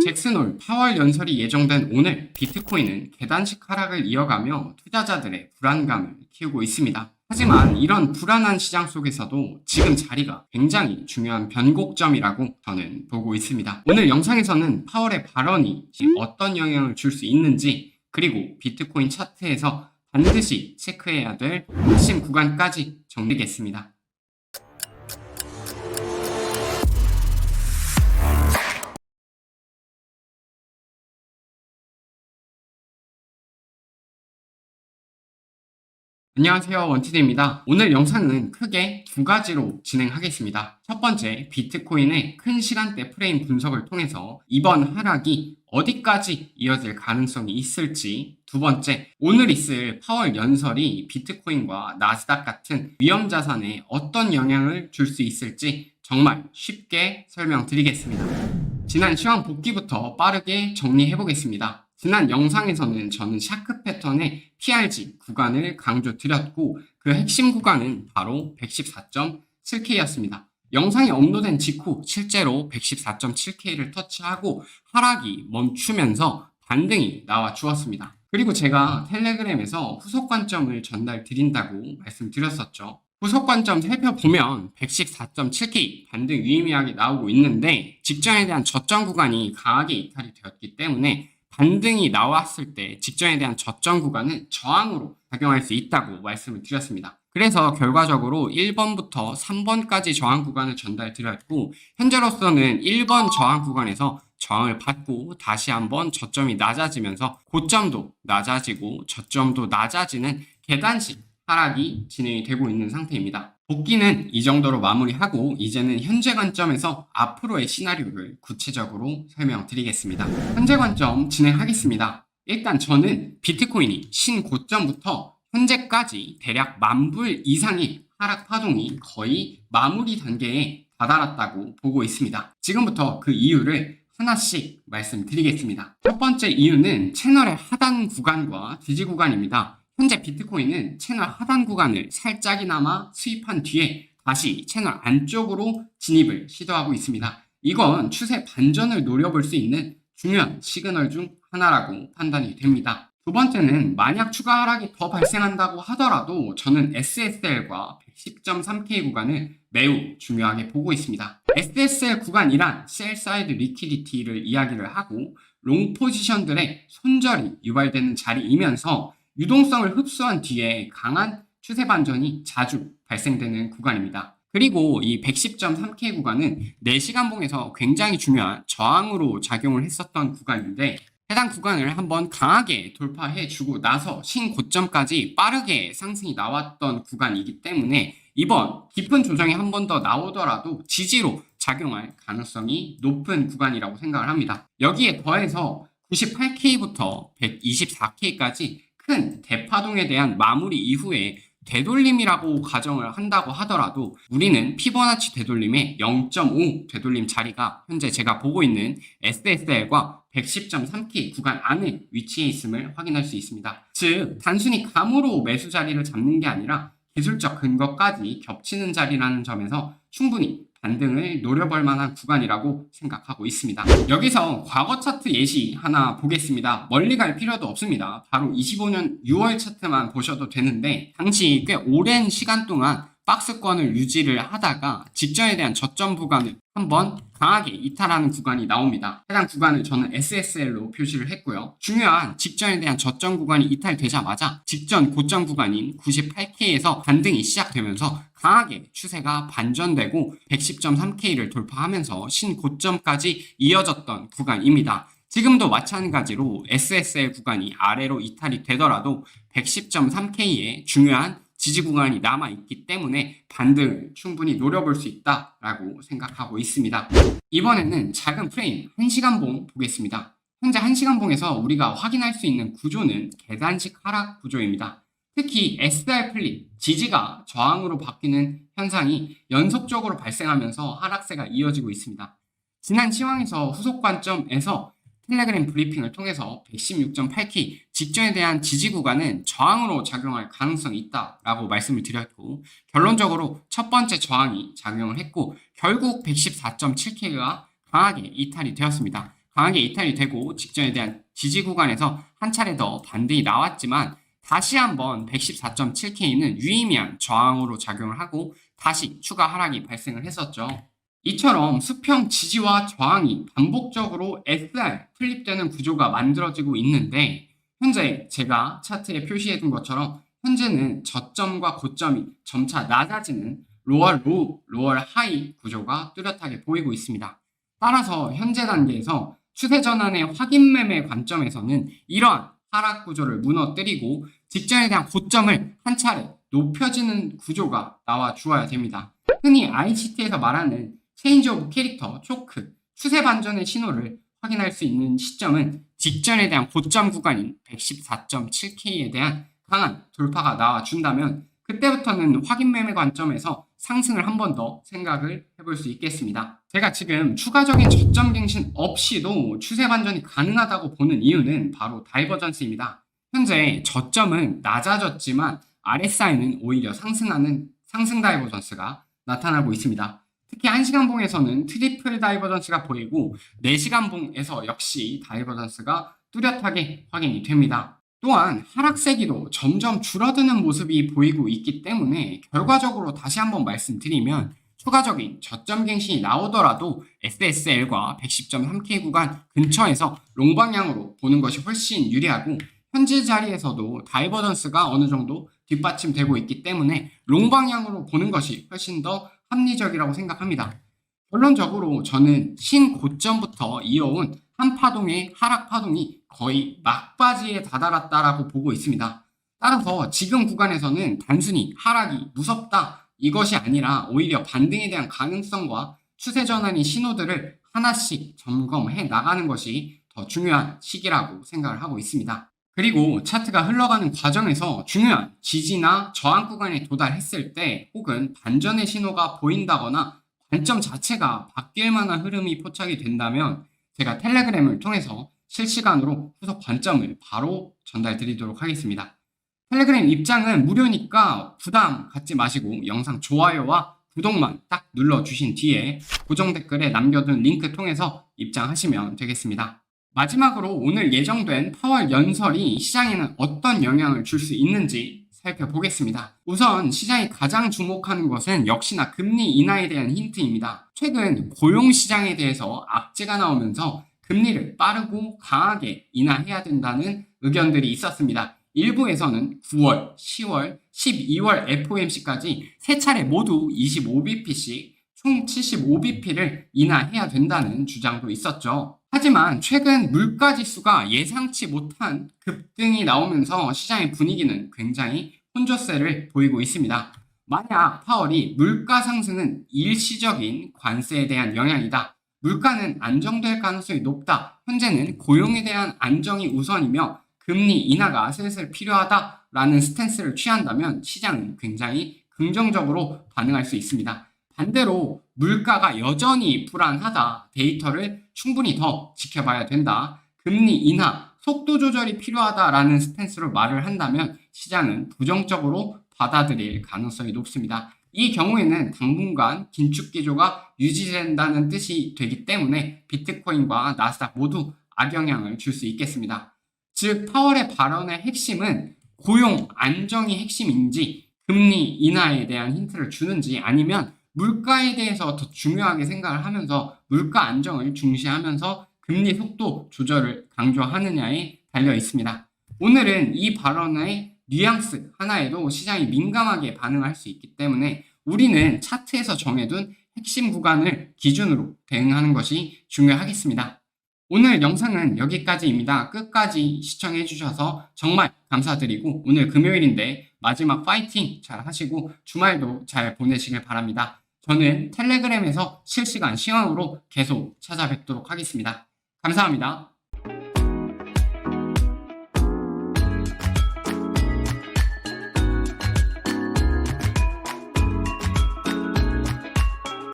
잭슨홀 파월 연설이 예정된 오늘 비트코인은 계단식 하락을 이어가며 투자자들의 불안감을 키우고 있습니다. 하지만 이런 불안한 시장 속에서도 지금 자리가 굉장히 중요한 변곡점이라고 저는 보고 있습니다. 오늘 영상에서는 파월의 발언이 어떤 영향을 줄 수 있는지, 그리고 비트코인 차트에서 반드시 체크해야 될 핵심 구간까지 정리하겠습니다. 안녕하세요, 원티드입니다. 오늘 영상은 크게 두 가지로 진행하겠습니다. 첫 번째, 비트코인의 큰 시간대 프레임 분석을 통해서 이번 하락이 어디까지 이어질 가능성이 있을지, 두 번째, 오늘 있을 파월 연설이 비트코인과 나스닥 같은 위험자산에 어떤 영향을 줄 수 있을지 정말 쉽게 설명드리겠습니다. 지난 시황 복귀부터 빠르게 정리해보겠습니다. 지난 영상에서는 저는 샤크 패턴의 PRG 구간을 강조드렸고, 그 핵심 구간은 바로 114.7K였습니다. 영상이 업로드된 직후 실제로 114.7K를 터치하고 하락이 멈추면서 반등이 나와 주었습니다. 그리고 제가 텔레그램에서 후속 관점을 전달 드린다고 말씀드렸었죠. 후속 관점 살펴보면 114.7K 반등 유의미하게 나오고 있는데, 직전에 대한 저점 구간이 강하게 이탈이 되었기 때문에 반등이 나왔을 때 직전에 대한 저점 구간은 저항으로 작용할 수 있다고 말씀을 드렸습니다. 그래서 결과적으로 1번부터 3번까지 저항 구간을 전달드렸고, 현재로서는 1번 저항 구간에서 저항을 받고 다시 한번 저점이 낮아지면서 고점도 낮아지고 저점도 낮아지는 계단식 하락이 진행이 되고 있는 상태입니다. 복귀는 이 정도로 마무리하고 이제는 현재 관점에서 앞으로의 시나리오를 구체적으로 설명드리겠습니다. 현재 관점 진행하겠습니다. 일단 저는 비트코인이 신고점부터 현재까지 대략 10,000불 이상의 하락 파동이 거의 마무리 단계에 다다랐다고 보고 있습니다. 지금부터 그 이유를 하나씩 말씀드리겠습니다. 첫 번째 이유는 채널의 하단 구간과 지지 구간입니다. 현재 비트코인은 채널 하단 구간을 살짝이나마 스윕한 뒤에 다시 채널 안쪽으로 진입을 시도하고 있습니다. 이건 추세 반전을 노려볼 수 있는 중요한 시그널 중 하나라고 판단이 됩니다. 두 번째는 만약 추가 하락이 더 발생한다고 하더라도 저는 SSL과 110.3K 구간을 매우 중요하게 보고 있습니다. SSL 구간이란 셀 사이드 리퀴디티를 이야기를 하고 롱 포지션들의 손절이 유발되는 자리이면서 유동성을 흡수한 뒤에 강한 추세 반전이 자주 발생되는 구간입니다. 그리고 이 110.3K 구간은 4시간봉에서 굉장히 중요한 저항으로 작용을 했었던 구간인데, 해당 구간을 한번 강하게 돌파해주고 나서 신고점까지 빠르게 상승이 나왔던 구간이기 때문에 이번 깊은 조정이 한 번 더 나오더라도 지지로 작용할 가능성이 높은 구간이라고 생각을 합니다. 여기에 더해서 98K부터 124K까지 큰 대파동에 대한 마무리 이후에 되돌림이라고 가정을 한다고 하더라도 우리는 피보나치 되돌림의 0.5 되돌림 자리가 현재 제가 보고 있는 SSL과 110.3K 구간 안에 위치해 있음을 확인할 수 있습니다. 즉, 단순히 감으로 매수 자리를 잡는 게 아니라 기술적 근거까지 겹치는 자리라는 점에서 충분히 반등을 노려볼 만한 구간이라고 생각하고 있습니다. 여기서 과거 차트 예시 하나 보겠습니다. 멀리 갈 필요도 없습니다. 바로 25년 6월 차트만 보셔도 되는데, 당시 꽤 오랜 시간 동안 박스권을 유지를 하다가 직전에 대한 저점 구간을 한번 강하게 이탈하는 구간이 나옵니다. 해당 구간을 저는 SSL로 표시를 했고요. 중요한 직전에 대한 저점 구간이 이탈되자마자 직전 고점 구간인 98K에서 반등이 시작되면서 강하게 추세가 반전되고 110.3K를 돌파하면서 신고점까지 이어졌던 구간입니다. 지금도 마찬가지로 SSL 구간이 아래로 이탈이 되더라도 110.3K의 중요한 지지 구간이 남아있기 때문에 반등을 충분히 노려볼 수 있다라고 생각하고 있습니다. 이번에는 작은 프레임 1시간봉 보겠습니다. 현재 1시간봉에서 우리가 확인할 수 있는 구조는 계단식 하락 구조입니다. 특히 SR 플립, 지지가 저항으로 바뀌는 현상이 연속적으로 발생하면서 하락세가 이어지고 있습니다. 지난 시황에서 후속 관점에서 텔레그램 브리핑을 통해서 116.8K 직전에 대한 지지 구간은 저항으로 작용할 가능성이 있다라고 말씀을 드렸고, 결론적으로 첫 번째 저항이 작용을 했고 결국 114.7K가 강하게 이탈이 되었습니다. 강하게 이탈이 되고 직전에 대한 지지 구간에서 한 차례 더 반등이 나왔지만 다시 한번 114.7K는 유의미한 저항으로 작용을 하고 다시 추가 하락이 발생을 했었죠. 이처럼 수평 지지와 저항이 반복적으로 SR 플립되는 구조가 만들어지고 있는데 현재 제가 차트에 표시해둔 것처럼 현재는 저점과 고점이 점차 낮아지는 로얼 로우, 로얼 하이 구조가 뚜렷하게 보이고 있습니다. 따라서 현재 단계에서 추세 전환의 확인 매매 관점에서는 이러한 하락 구조를 무너뜨리고 직전에 대한 고점을 한 차례 높여지는 구조가 나와 주어야 됩니다. 흔히 ICT에서 말하는 체인지 오브 캐릭터, 초크, 추세 반전의 신호를 확인할 수 있는 시점은 직전에 대한 고점 구간인 114.7K에 대한 강한 돌파가 나와준다면 그때부터는 확인 매매 관점에서 상승을 한 번 더 생각을 해볼 수 있겠습니다. 제가 지금 추가적인 저점 갱신 없이도 추세 반전이 가능하다고 보는 이유는 바로 다이버전스입니다. 현재 저점은 낮아졌지만 RSI는 오히려 상승하는 상승 다이버전스가 나타나고 있습니다. 특히 1시간봉에서는 트리플 다이버전스가 보이고 4시간봉에서 역시 다이버전스가 뚜렷하게 확인이 됩니다. 또한 하락세기도 점점 줄어드는 모습이 보이고 있기 때문에 결과적으로 다시 한번 말씀드리면 추가적인 저점 갱신이 나오더라도 SSL과 110.3K 구간 근처에서 롱 방향으로 보는 것이 훨씬 유리하고 현재 자리에서도 다이버전스가 어느 정도 뒷받침되고 있기 때문에 롱 방향으로 보는 것이 훨씬 더 합리적이라고 생각합니다. 결론적으로 저는 신고점부터 이어온 한 파동의 하락 파동이 거의 막바지에 다다랐다라고 보고 있습니다. 따라서 지금 구간에서는 단순히 하락이 무섭다 이것이 아니라 오히려 반등에 대한 가능성과 추세 전환의 신호들을 하나씩 점검해 나가는 것이 더 중요한 시기라고 생각을 하고 있습니다. 그리고 차트가 흘러가는 과정에서 중요한 지지나 저항 구간에 도달했을 때 혹은 반전의 신호가 보인다거나 관점 자체가 바뀔 만한 흐름이 포착이 된다면 제가 텔레그램을 통해서 실시간으로 후속 관점을 바로 전달 드리도록 하겠습니다. 텔레그램 입장은 무료니까 부담 갖지 마시고 영상 좋아요와 구독만 딱 눌러주신 뒤에 고정 댓글에 남겨둔 링크 통해서 입장하시면 되겠습니다. 마지막으로 오늘 예정된 파월 연설이 시장에는 어떤 영향을 줄 수 있는지 살펴보겠습니다. 우선 시장이 가장 주목하는 것은 역시나 금리 인하에 대한 힌트입니다. 최근 고용시장에 대해서 악재가 나오면서 금리를 빠르고 강하게 인하해야 된다는 의견들이 있었습니다. 일부에서는 9월, 10월, 12월 FOMC까지 세 차례 모두 25bp씩 총 75bp를 인하해야 된다는 주장도 있었죠. 하지만 최근 물가지수가 예상치 못한 급등이 나오면서 시장의 분위기는 굉장히 혼조세를 보이고 있습니다. 만약 파월이 물가 상승은 일시적인 관세에 대한 영향이다. 물가는 안정될 가능성이 높다. 현재는 고용에 대한 안정이 우선이며 금리 인하가 슬슬 필요하다라는 스탠스를 취한다면 시장은 굉장히 긍정적으로 반응할 수 있습니다. 반대로 물가가 여전히 불안하다. 데이터를 충분히 더 지켜봐야 된다. 금리 인하, 속도 조절이 필요하다라는 스탠스로 말을 한다면 시장은 부정적으로 받아들일 가능성이 높습니다. 이 경우에는 당분간 긴축 기조가 유지된다는 뜻이 되기 때문에 비트코인과 나스닥 모두 악영향을 줄 수 있겠습니다. 즉 파월의 발언의 핵심은 고용 안정이 핵심인지 금리 인하에 대한 힌트를 주는지 아니면 물가에 대해서 더 중요하게 생각을 하면서 물가 안정을 중시하면서 금리 속도 조절을 강조하느냐에 달려 있습니다. 오늘은 이 발언의 뉘앙스 하나에도 시장이 민감하게 반응할 수 있기 때문에 우리는 차트에서 정해둔 핵심 구간을 기준으로 대응하는 것이 중요하겠습니다. 오늘 영상은 여기까지입니다. 끝까지 시청해 주셔서 정말 감사드리고 오늘 금요일인데 마지막 파이팅 잘 하시고 주말도 잘 보내시길 바랍니다. 저는 텔레그램에서 실시간 시황으로 계속 찾아뵙도록 하겠습니다. 감사합니다.